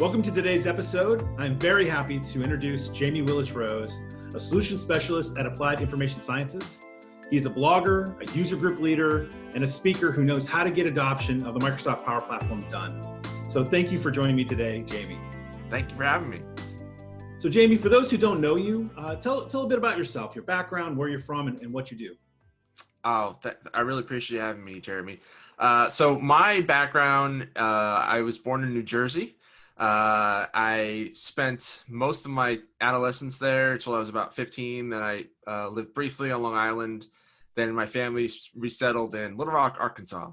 Welcome to today's episode. I'm very happy to introduce Jamie Willis-Rose, a solution specialist at Applied Information Sciences. He's a blogger, a user group leader, and a speaker who knows how to get adoption of the Microsoft Power Platform done. So thank you for joining me today, Jamie. Thank you for having me. So Jamie, for those who don't know you, tell a bit about yourself, your background, where you're from, and what you do. Oh, I really appreciate you having me, Jeremy. So my background, I was born in New Jersey. I spent most of my adolescence there until I was about 15. Then I lived briefly on Long Island. Then my family resettled in Little Rock, Arkansas,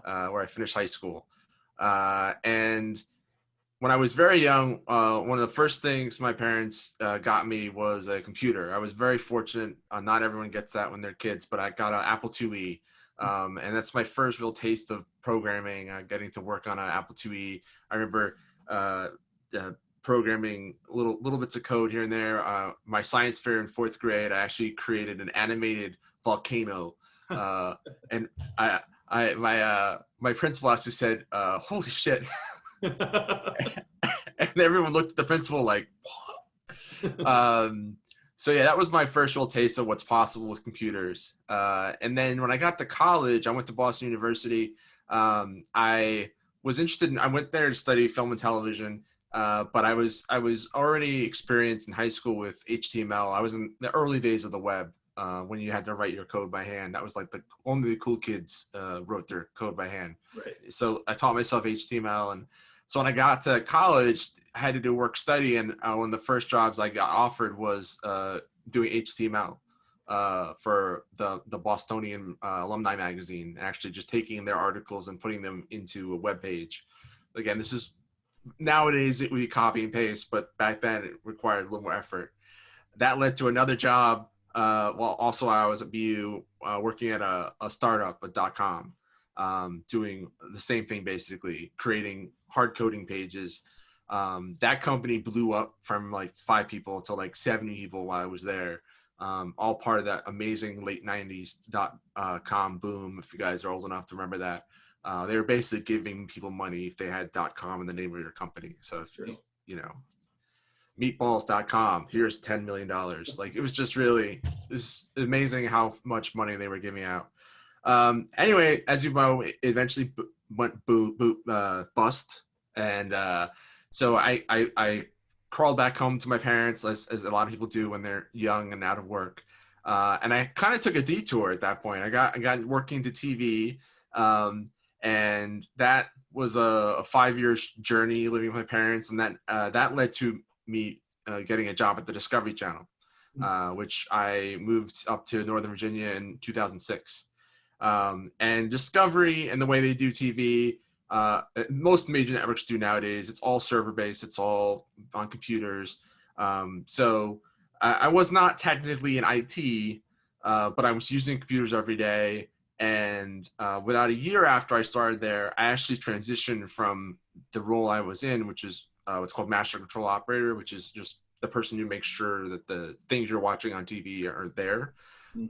where I finished high school. And when I was very young, one of the first things my parents got me was a computer. I was very fortunate. Not everyone gets that when they're kids, but I got an Apple IIe. And that's my first real taste of programming, getting to work on an Apple IIe. I remember programming little bits of code here and there. My science fair in fourth grade, I actually created an animated volcano. And my principal actually said, holy shit. And everyone looked at the principal like, what? So yeah, that was my first real taste of what's possible with computers. And then when I got to college, I went to Boston University. I went there to study film and television, but I was already experienced in high school with HTML. I was in the early days of the web when you had to write your code by hand. That was like only the cool kids wrote their code by hand. Right. So I taught myself HTML, and so when I got to college, I had to do work study, and one of the first jobs I got offered was doing HTML for the Bostonian alumni magazine, actually just taking their articles and putting them into a web page. Again, this is nowadays it would be copy and paste, but back then it required a little more effort. That led to another job. Also I was at BU working at a startup, a .com, doing the same thing, basically creating hard coding pages. That company blew up from like 5 people to like 70 people while I was there. All part of that amazing late 90s .com boom, if you guys are old enough to remember that. They were basically giving people money if they had .com in the name of your company. So if you know, meatballs.com, here's $10 million. Like, it was just really, it's amazing how much money they were giving out. Anyway, as you know, it eventually went bust. And so I crawled back home to my parents, as a lot of people do when they're young and out of work. And I kind of took a detour at that point. I got working to TV. And that was a 5-year journey living with my parents. And that led to me getting a job at the Discovery Channel, which I moved up to Northern Virginia in 2006. And Discovery and the way they do TV, most major networks do nowadays, it's all server-based, it's all on computers. So I was not technically in IT, but I was using computers every day. And without a year after I started there, I actually transitioned from the role I was in, which is what's called master control operator, which is just the person who makes sure that the things you're watching on TV are there,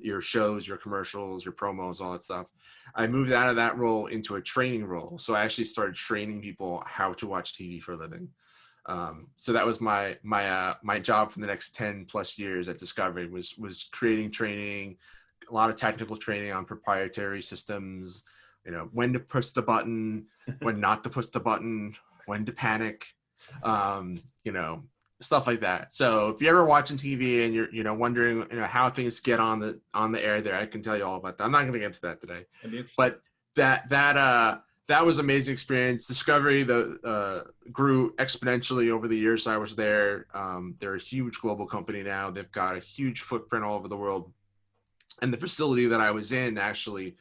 your shows, your commercials, your promos, all that stuff. I moved out of that role into a training role. So I actually started training people how to watch TV for a living. So that was my job for the next 10 plus years at Discovery was creating training, a lot of technical training on proprietary systems, when to push the button, when not to push the button, when to panic, stuff like that. So if you're ever watching TV and you're wondering how things get on the air there, I can tell you all about that. I'm not going to get into that today, but that was an amazing experience. Discovery grew exponentially over the years I was there. They're a huge global company now. They've got a huge footprint all over the world. And the facility that I was in actually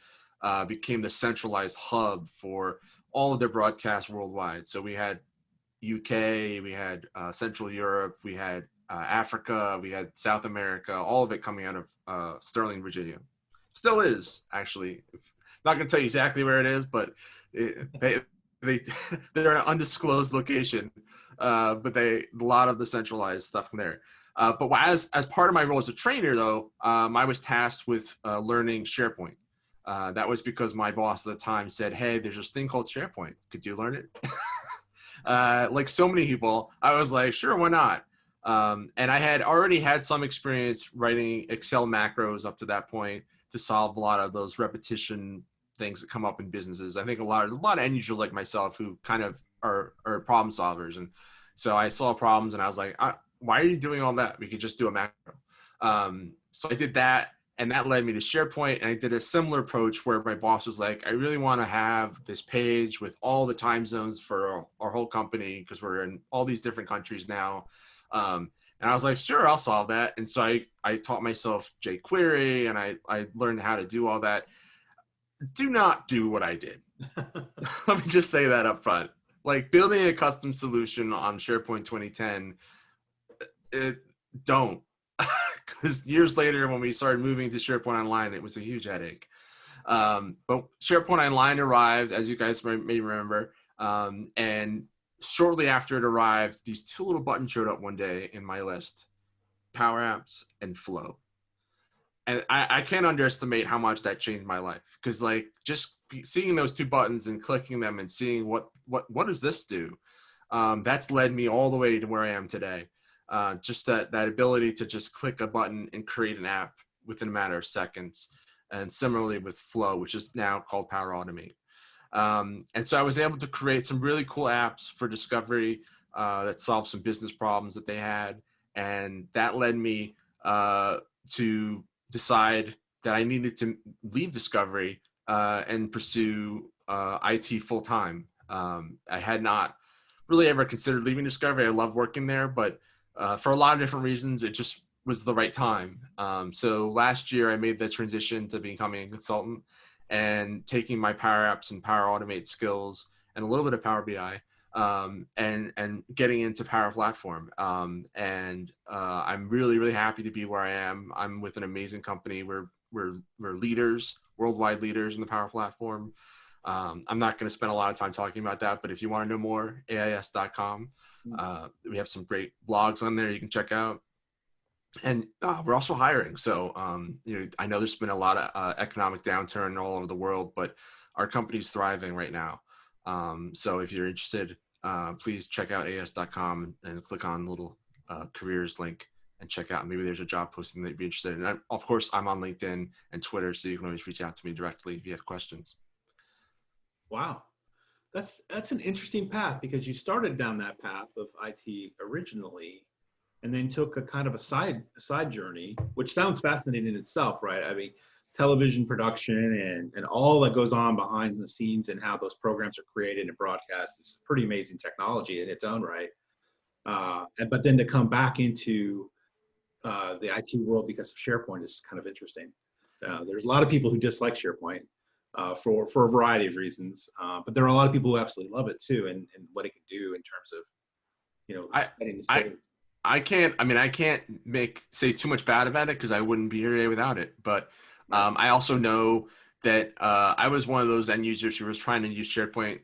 became the centralized hub for all of their broadcasts worldwide. So we had UK, we had Central Europe, we had Africa, we had South America, all of it coming out of Sterling, Virginia. Still is, actually. Not going to tell you exactly where it is, but they're an undisclosed location. But a lot of the centralized stuff from there. But as part of my role as a trainer, though, I was tasked with learning SharePoint. That was because my boss at the time said, hey, there's this thing called SharePoint. Could you learn it? Like so many people, I was like, sure, why not? And I had already had some experience writing Excel macros up to that point to solve a lot of those repetition things that come up in businesses. I think a lot of end users like myself who kind of are problem solvers. And so I saw problems and I was like, why are you doing all that? We could just do a macro. So I did that, and that led me to SharePoint. And I did a similar approach where my boss was like, I really want to have this page with all the time zones for our whole company because we're in all these different countries now. And I was like, sure, I'll solve that. And so I taught myself jQuery, and I learned how to do all that. Do not do what I did. Let me just say that up front. Like building a custom solution on SharePoint 2010, don't. Because years later, when we started moving to SharePoint Online, it was a huge headache. But SharePoint Online arrived, as you guys may remember, and shortly after it arrived, these two little buttons showed up one day in my list: Power Apps and Flow. And I can't underestimate how much that changed my life, because like just seeing those two buttons and clicking them and seeing what does this do, that's led me all the way to where I am today. Just that ability to just click a button and create an app within a matter of seconds. And similarly with Flow, which is now called Power Automate. And so I was able to create some really cool apps for Discovery that solved some business problems that they had. And that led me to decide that I needed to leave Discovery and pursue IT full time. I had not really ever considered leaving Discovery. I love working there, but for a lot of different reasons, it just was the right time. So last year I made the transition to becoming a consultant and taking my Power Apps and Power Automate skills and a little bit of Power BI and getting into Power Platform. And I'm really, really happy to be where I am. I'm with an amazing company. We're leaders, worldwide leaders in the Power Platform. I'm not going to spend a lot of time talking about that, but if you want to know more, AIS.com. We have some great blogs on there you can check out. And we're also hiring. So, I know there's been a lot of economic downturn all over the world, but our company's thriving right now. So if you're interested, please check out AIS.com and click on the little careers link and check out. Maybe there's a job posting that you'd be interested in. And of course, I'm on LinkedIn and Twitter, so you can always reach out to me directly if you have questions. Wow. That's an interesting path, because you started down that path of IT originally and then took a kind of a side journey, which sounds fascinating in itself, right? I mean, television production and all that goes on behind the scenes and how those programs are created and broadcast is pretty amazing technology in its own right. But then to come back into the IT world because of SharePoint is kind of interesting. There's a lot of people who dislike SharePoint for a variety of reasons, but there are a lot of people who absolutely love it too, and what it can do in terms of, setting the stage. I can't say too much bad about it because I wouldn't be here today without it. But I also know that I was one of those end users who was trying to use SharePoint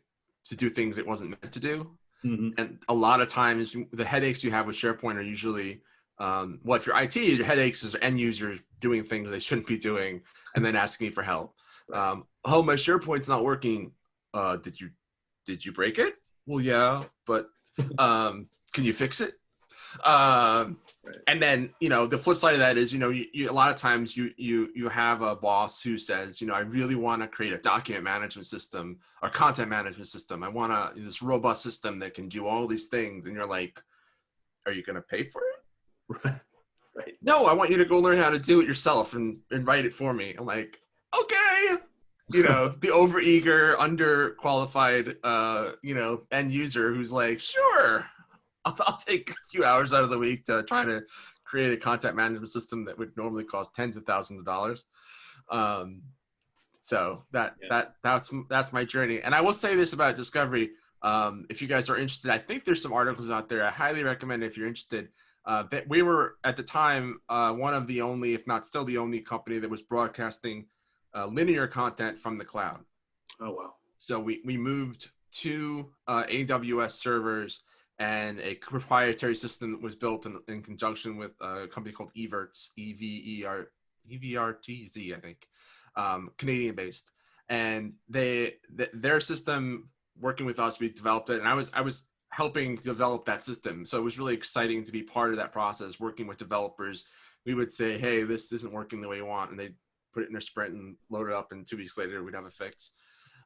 to do things it wasn't meant to do. Mm-hmm. And a lot of times the headaches you have with SharePoint are usually, if you're IT, your headaches is end users doing things they shouldn't be doing and then asking you for help. Right. My SharePoint's not working. Did you break it? Well, yeah, but can you fix it? Right. And then, the flip side of that is, you a lot of times you have a boss who says, I really want to create a document management system or content management system. I want this robust system that can do all these things. And you're like, are you going to pay for it? Right. No, I want you to go learn how to do it yourself and write it for me. I'm like, okay. The overeager, underqualified, end user who's like, sure. I'll take a few hours out of the week to try to create a content management system that would normally cost tens of thousands of dollars. So that's my journey. And I will say this about Discovery. If you guys are interested, I think there's some articles out there. I highly recommend if you're interested. That we were at the time one of the only, if not still the only company that was broadcasting linear content from the cloud. Oh, wow. So we moved to AWS servers, and a proprietary system was built in conjunction with a company called Evertz, EVRTZ, I think, Canadian-based. And their system, working with us, we developed it. And I was helping develop that system. So it was really exciting to be part of that process, working with developers. We would say, hey, this isn't working the way you want. And they'd put it in a sprint and load it up. And 2 weeks later, we'd have a fix.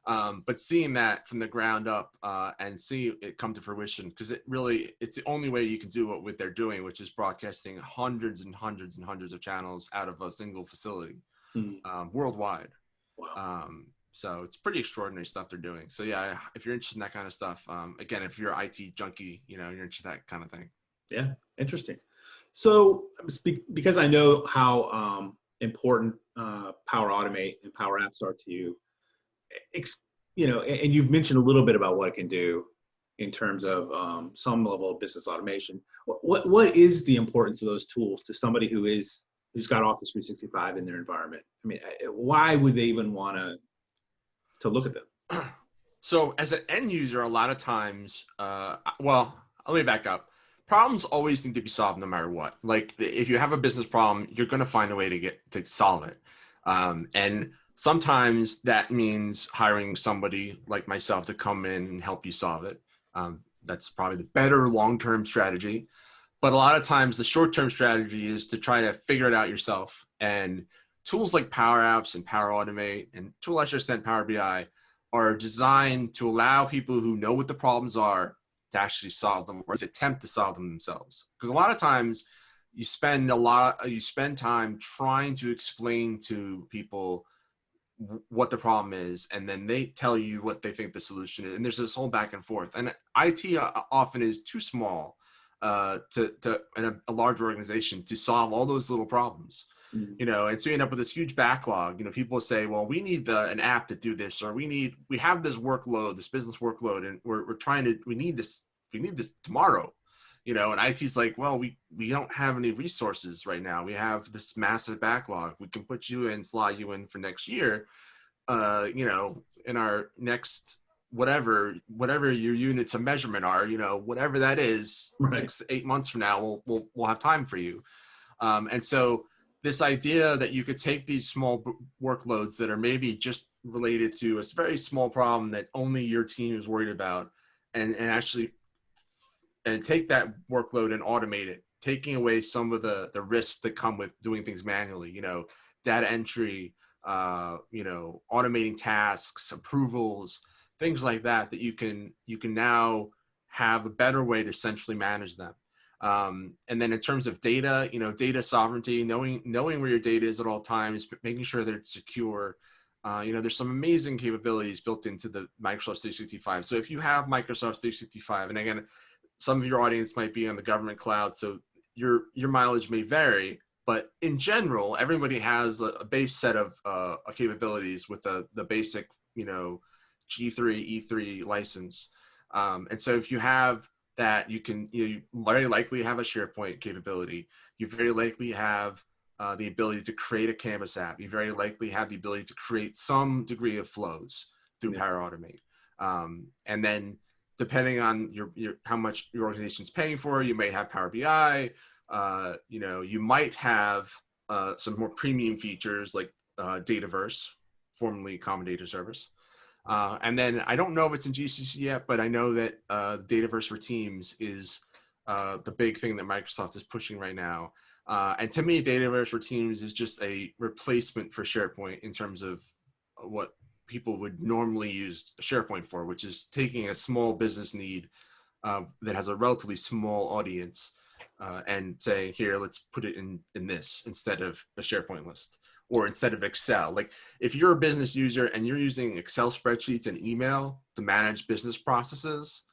But seeing that from the ground up and see it come to fruition, because it's the only way you can do what they're doing, which is broadcasting hundreds and hundreds and hundreds of channels out of a single facility worldwide. Wow. So it's pretty extraordinary stuff they're doing. So yeah, if you're interested in that kind of stuff, again, if you're an IT junkie, you're interested in that kind of thing. Yeah, interesting. So because I know how important Power Automate and Power Apps are to you, and you've mentioned a little bit about what it can do in terms of some level of business automation. What is the importance of those tools to somebody who's got Office 365 in their environment? I mean, why would they even want to look at them? So as an end user, a lot of times, let me back up. Problems always need to be solved no matter what. Like if you have a business problem, you're going to find a way to solve it. And sometimes that means hiring somebody like myself to come in and help you solve it. That's probably the better long-term strategy. But a lot of times the short-term strategy is to try to figure it out yourself. And tools like Power Apps and Power Automate and to a lesser extent Power BI are designed to allow people who know what the problems are to actually solve them or attempt to solve them themselves. Because a lot of times you spend time trying to explain to people what the problem is, and then they tell you what they think the solution is, and there's this whole back and forth. And IT often is too small to in a large organization to solve all those little problems. And so you end up with this huge backlog. People say, well, we need an app to do this, or we have this workload, this business workload, and we need this tomorrow. And IT's like, well, we don't have any resources right now. We have this massive backlog. We can put you in, slot you in for next year, in our next whatever your units of measurement are, whatever that is, right. 6-8 months from now, we'll have time for you. And so this idea that you could take these small workloads that are maybe just related to a very small problem that only your team is worried about, and actually take that workload and automate it, taking away some of the risks that come with doing things manually, data entry, automating tasks, approvals, things like that you can now have a better way to centrally manage them. And then in terms of data, data sovereignty, knowing where your data is at all times, but making sure that it's secure. There's some amazing capabilities built into the Microsoft 365. So if you have Microsoft 365, and again, some of your audience might be on the government cloud, so your mileage may vary, but in general, everybody has a base set of capabilities with the basic, G3, E3 license. And so if you have that, you very likely have a SharePoint capability. You very likely have the ability to create a Canvas app. You very likely have the ability to create some degree of flows through Power Automate. And then depending on your how much your organization is paying for, you may have Power BI. You might have some more premium features like Dataverse, formerly Common Data Service. And then I don't know if it's in GCC yet, but I know that Dataverse for Teams is the big thing that Microsoft is pushing right now. And to me, Dataverse for Teams is just a replacement for SharePoint in terms of what people would normally use SharePoint for, which is taking a small business need that has a relatively small audience and saying, here, let's put it in this instead of a SharePoint list or instead of Excel. Like if you're a business user and you're using Excel spreadsheets and email to manage business processes,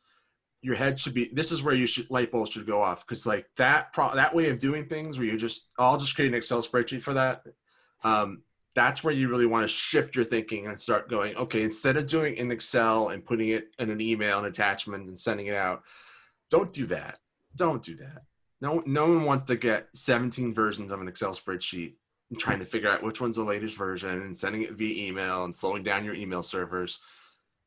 your head should be, this is where light bulbs should go off. Cause like that way of doing things where I'll just create an Excel spreadsheet for that. That's where you really want to shift your thinking and start going, okay, instead of doing in Excel and putting it in an email and attachment and sending it out, don't do that. Don't do that. No one wants to get 17 versions of an Excel spreadsheet and trying to figure out which one's the latest version and sending it via email and slowing down your email servers.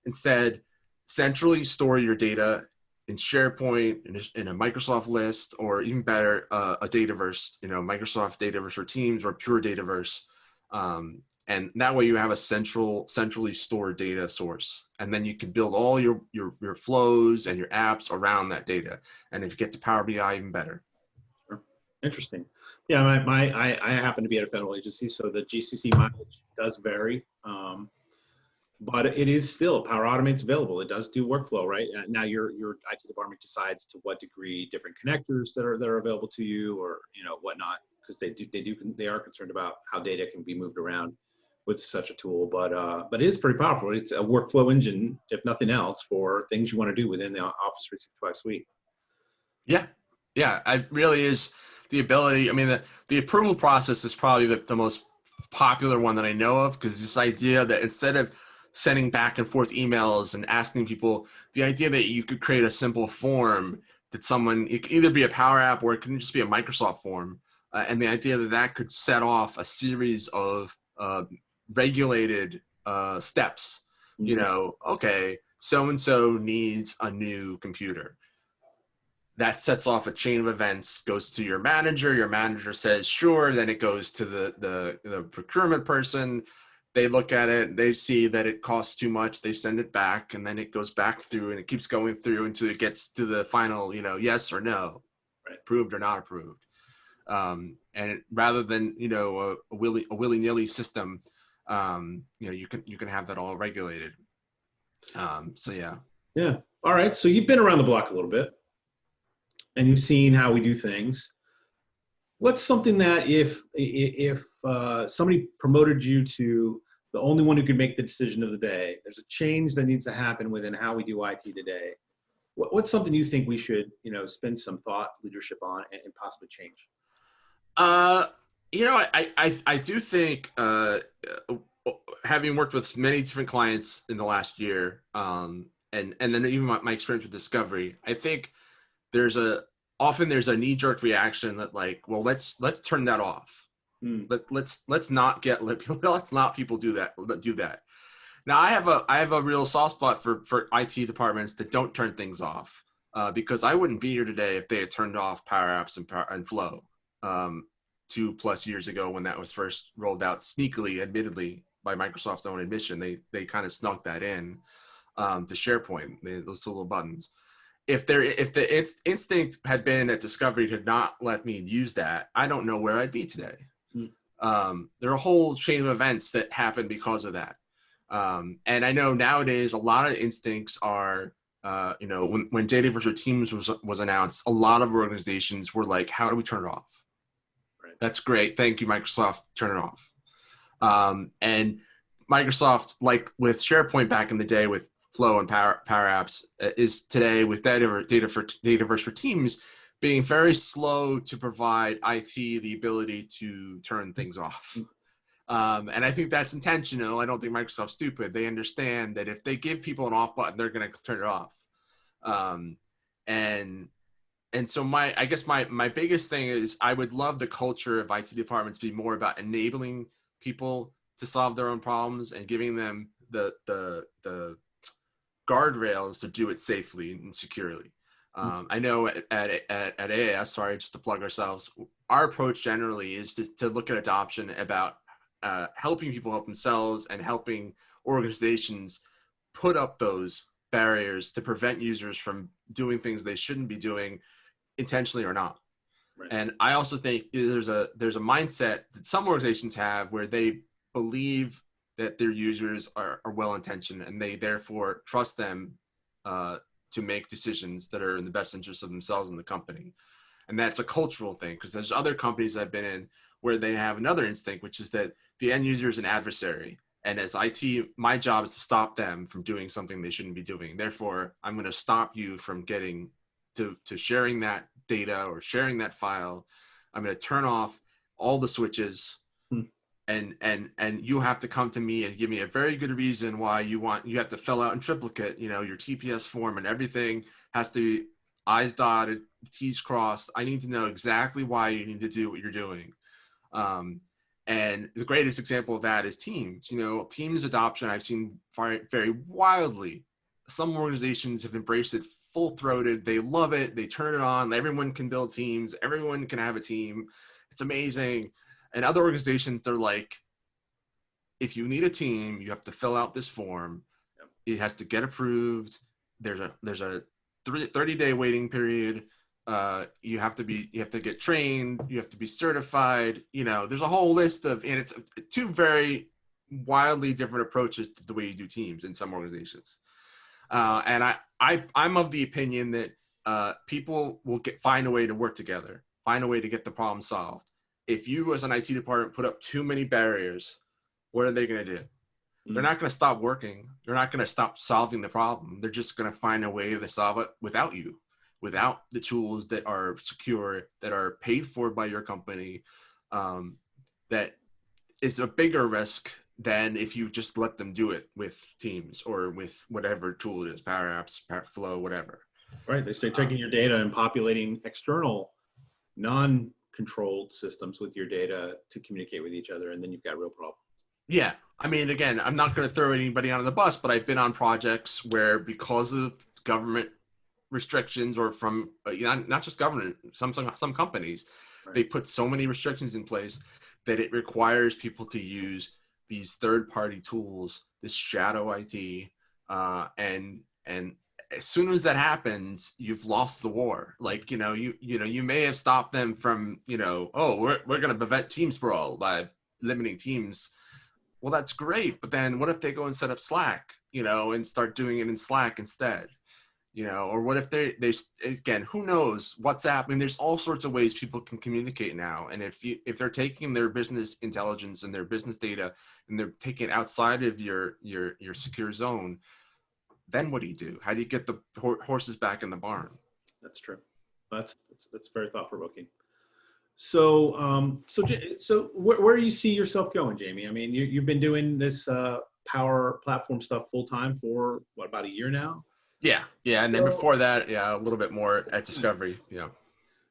Instead, centrally store your data in SharePoint, in a Microsoft list, or even better, a Dataverse, Microsoft Dataverse for Teams or pure Dataverse. And that way you have a centrally stored data source. And then you can build all your flows and your apps around that data. And if you get to Power BI, even better. Sure. Interesting. Yeah, I happen to be at a federal agency, so the GCC mileage does vary. But it is still Power Automate's available. It does do workflow, right? Now your IT department decides to what degree different connectors that are available to you, or whatnot, because they are concerned about how data can be moved around with such a tool. But it is pretty powerful. It's a workflow engine, if nothing else, for things you want to do within the Office 365 suite. Yeah, it really is the ability. I mean, the approval process is probably the most popular one that I know of, because this idea that instead of sending back and forth emails and asking people, the idea that you could create a simple form that it could either be a Power App or it can just be a Microsoft form, and the idea that could set off a series of regulated steps. Mm-hmm. Okay, so-and-so needs a new computer. That sets off a chain of events, goes to your manager says, sure, then it goes to the procurement person. They look at it, they see that it costs too much, they send it back, and then it goes back through, and it keeps going through until it gets to the final, yes or no, Right. approved or not approved. And rather than, a willy-nilly system, you can have that all regulated. So yeah. Yeah. All right. So you've been around the block a little bit, and you've seen how we do things. What's something that if somebody promoted you to the only one who could make the decision of the day, there's a change that needs to happen within how we do IT today. What's something you think we should, spend some thought, leadership on, and possibly change? I do think, having worked with many different clients in the last year, and then even my experience with Discovery, I think often there's a knee-jerk reaction that, like, well, let's turn that off. Let's not people do that. Now I have a real soft spot for IT departments that don't turn things off, because I wouldn't be here today if they had turned off Power Apps and Flow 2+ years ago, when that was first rolled out sneakily, admittedly, by Microsoft's own admission. They kind of snuck that in to SharePoint, those two little buttons. If the instinct had been that Discovery could not let me use that, I don't know where I'd be today. There are a whole chain of events that happened because of that. And I know nowadays a lot of instincts are, when Data Virtual Teams was announced, a lot of organizations were like, how do we turn it off? Right. That's great. Thank you, Microsoft. Turn it off. And Microsoft, like with SharePoint back in the day with Flow and Power Apps, is today with Dataverse for Teams being very slow to provide IT the ability to turn things off. And I think that's intentional. I don't think Microsoft's stupid. They understand that if they give people an off button, they're going to turn it off. And so I guess my biggest thing is, I would love the culture of IT departments to be more about enabling people to solve their own problems and giving them the guardrails to do it safely and securely. I know at AAS, sorry, just to plug ourselves, our approach generally is to look at adoption about helping people help themselves and helping organizations put up those barriers to prevent users from doing things they shouldn't be doing, intentionally or not. Right. And I also think there's a mindset that some organizations have where they believe that their users are well-intentioned, and they therefore trust them to make decisions that are in the best interest of themselves and the company. And that's a cultural thing, because there's other companies I've been in where they have another instinct, which is that the end user is an adversary. And as IT, my job is to stop them from doing something they shouldn't be doing. Therefore, I'm going to stop you from getting to sharing that data or sharing that file. I'm going to turn off all the switches. And you have to come to me and give me a very good reason why you have to fill out in triplicate, your TPS form, and everything has to be I's dotted, T's crossed. I need to know exactly why you need to do what you're doing. And the greatest example of that is Teams. Teams adoption, I've seen very, very wildly. Some organizations have embraced it full-throated. They love it. They turn it on. Everyone can build teams. Everyone can have a team. It's amazing. And other organizations, they're like, if you need a team, you have to fill out this form. Yep. It has to get approved. There's a 30-day waiting period. You have to get trained. You have to be certified. There's a whole list and it's two very wildly different approaches to the way you do teams in some organizations. And I'm of the opinion that people will find a way to work together, find a way to get the problem solved. If you as an IT department put up too many barriers, what are they going to do? They're not going to stop working. They're not going to stop solving the problem. They're just going to find a way to solve it without you, without the tools that are secure, that are paid for by your company. That is a bigger risk than if you just let them do it with Teams or with whatever tool it is, Power Apps, Power Flow, whatever. Right. They start taking your data and populating external, non-controlled systems with your data to communicate with each other, and then you've got real problems. Yeah. I mean, again, I'm not going to throw anybody under the bus, but I've been on projects where because of government restrictions or from not just government, some companies, right, they put so many restrictions in place that it requires people to use these third-party tools, this shadow IT, and as soon as that happens, you've lost the war. Like, you may have stopped them from, we're going to prevent team sprawl by limiting teams. Well, that's great. But then what if they go and set up Slack, and start doing it in Slack instead? Or what if they again, who knows, WhatsApp? I mean, there's all sorts of ways people can communicate now. And if they're taking their business intelligence and their business data and they're taking it outside of your secure zone, then what do you do? How do you get the horses back in the barn? That's true. That's very thought provoking. So where do you see yourself going, Jamie? I mean, you've been doing this Power Platform stuff full time for what, about a year now? Yeah, and then before that, a little bit more at Discovery. Yeah.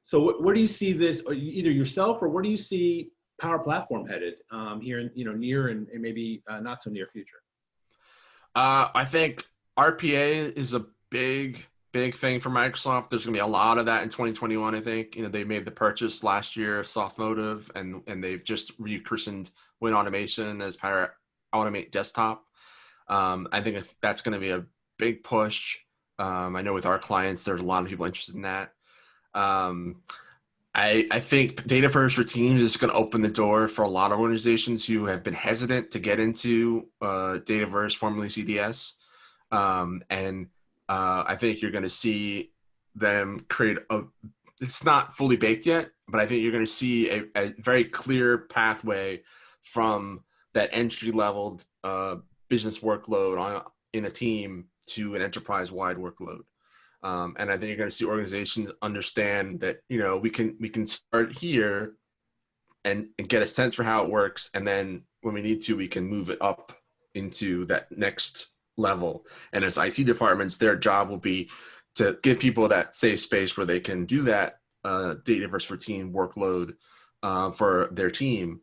So where do you see this, either yourself, or where do you see Power Platform headed here in near and maybe not so near future? I think RPA is a big thing for Microsoft. There's going to be a lot of that in 2021. I think they made the purchase last year of Softmotive, and they've just rechristened Win Automation as Power Automate Desktop. I think that's going to be a big push. I know with our clients, there's a lot of people interested in that. I think Dataverse for Teams is going to open the door for a lot of organizations who have been hesitant to get into Dataverse, formerly CDS. I think you're going to see them create it's not fully baked yet, but I think you're going to see a very clear pathway from that entry-level business workload in a team to an enterprise-wide workload. And I think you're going to see organizations understand that, we can start here and get a sense for how it works. And then when we need to, we can move it up into that next level. And as IT departments, their job will be to give people that safe space where they can do that Dataverse for Team workload for their team.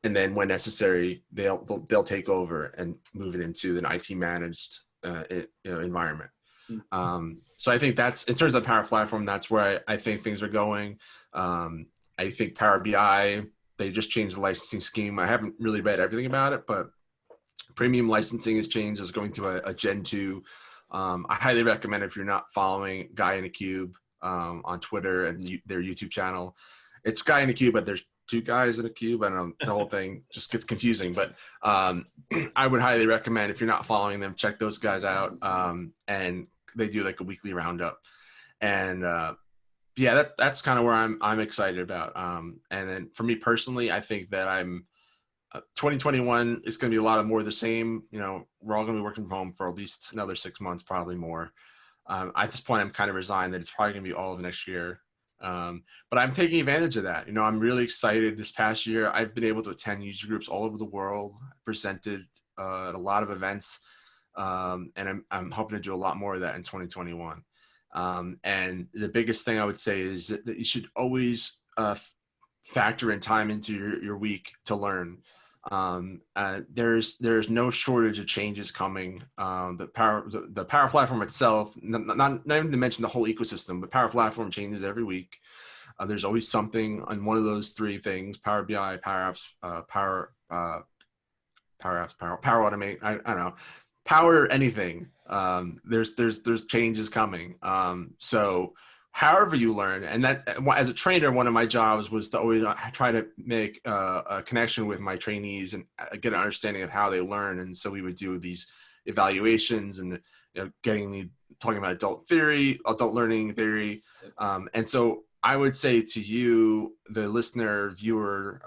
And then when necessary, they'll take over and move it into an IT managed environment. So I think that's, in terms of the Power Platform, that's where I think things are going. I think Power BI, they just changed the licensing scheme. I haven't really read everything about it, but premium licensing has changed. It's going to a Gen 2. I highly recommend, if you're not following Guy in a Cube on Twitter and their YouTube channel. It's Guy in a Cube, but there's two guys in a cube. I don't know, the whole thing just gets confusing, but I would highly recommend, if you're not following them, check those guys out. And they do like a weekly roundup. And that's kind of where I'm excited about. And then for me personally, I think that 2021 is going to be a lot of more of the same. We're all going to be working from home for at least another 6 months, probably more. At this point, I'm kind of resigned that it's probably going to be all of next year. But I'm taking advantage of that. I'm really excited. This past year, I've been able to attend user groups all over the world, presented at a lot of events, and I'm hoping to do a lot more of that in 2021. And the biggest thing I would say is that you should always factor in time into your week to learn. There's no shortage of changes coming. The Power Platform itself, not even to mention the whole ecosystem, but Power Platform changes every week. There's always something on one of those three things: Power BI, Power Apps, Power Power apps, power automate. I don't know, power anything. There's changes coming. So however you learn, and that as a trainer, one of my jobs was to always try to make a connection with my trainees and get an understanding of how they learn. And so we would do these evaluations and talking about adult learning theory. And so I would say to you, the listener, viewer,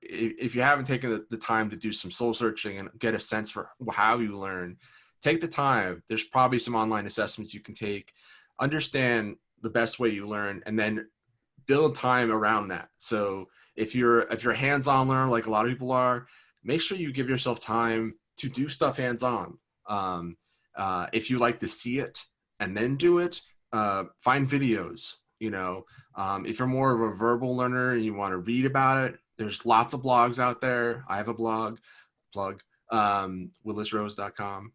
if you haven't taken the time to do some soul searching and get a sense for how you learn, take the time. There's probably some online assessments you can take. Understand the best way you learn, and then build time around that. So if you're a hands-on learner, like a lot of people are, make sure you give yourself time to do stuff hands-on. If you like to see it and then do it, find videos. If you're more of a verbal learner and you want to read about it, there's lots of blogs out there. I have a blog, Willis-Rose.com.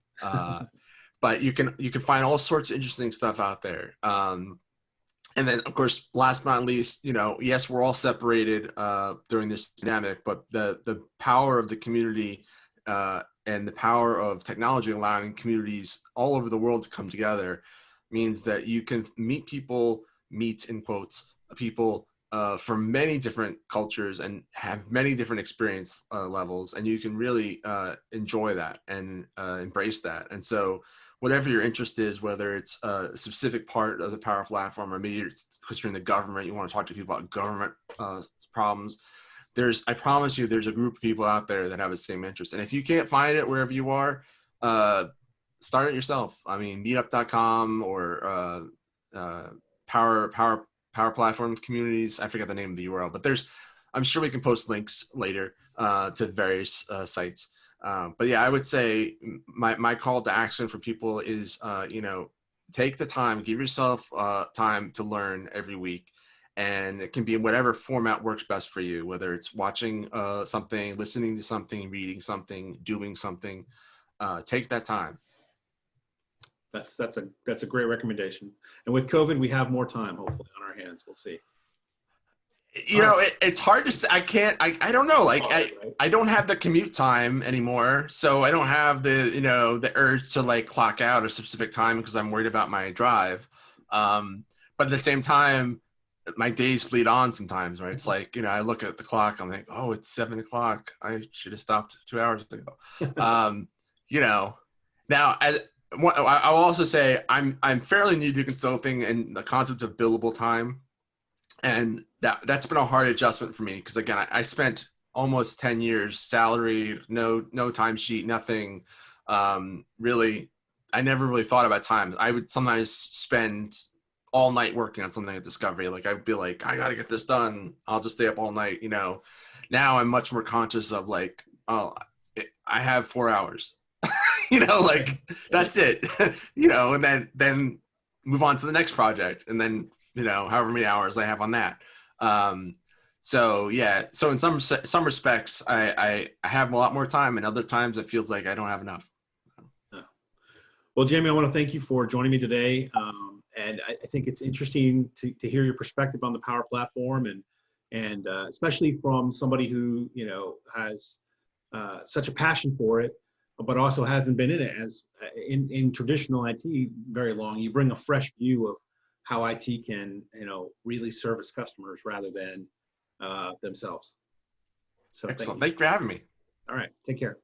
But you can find all sorts of interesting stuff out there. And then, of course, last but not least, yes, we're all separated during this pandemic, but the power of the community and the power of technology allowing communities all over the world to come together means that you can meet in quotes, people from many different cultures and have many different experience levels, and you can really enjoy that and embrace that. And so whatever your interest is, whether it's a specific part of the Power Platform, or maybe it's because you're in the government, you want to talk to people about government problems, I promise you, there's a group of people out there that have the same interest. And if you can't find it wherever you are, start it yourself. I mean, meetup.com or Power Platform communities. I forget the name of the URL, but I'm sure we can post links later to various sites. But yeah, I would say my call to action for people is, take the time, give yourself time to learn every week. And it can be in whatever format works best for you, whether it's watching something, listening to something, reading something, doing something. Take that time. That's a great recommendation. And with COVID, we have more time, hopefully, on our hands. We'll see. It's hard to say. I don't know. I don't have the commute time anymore. So I don't have the urge to clock out a specific time because I'm worried about my drive. But at the same time, my days bleed on sometimes, right? It's I look at the clock, I'm like, oh, it's 7 o'clock. I should have stopped 2 hours ago. Now I'll also say I'm fairly new to consulting and the concept of billable time. And that's been a hard adjustment for me because, again, I spent almost 10 years salary, no timesheet, nothing. Really, I never really thought about time. I would sometimes spend all night working on something at Discovery. I'd be like, I got to get this done. I'll just stay up all night, Now I'm much more conscious of I have 4 hours. That's it. And then move on to the next project, and then however many hours I have on that. So in some respects, I have a lot more time, and other times it feels like I don't have enough. Well, Jamie, I want to thank you for joining me today. And I think it's interesting to hear your perspective on the Power Platform, and especially from somebody who has such a passion for it, but also hasn't been in it as in traditional IT very long. You bring a fresh view of how IT can, really service customers rather than themselves. So excellent. Thanks for having me. All right. Take care.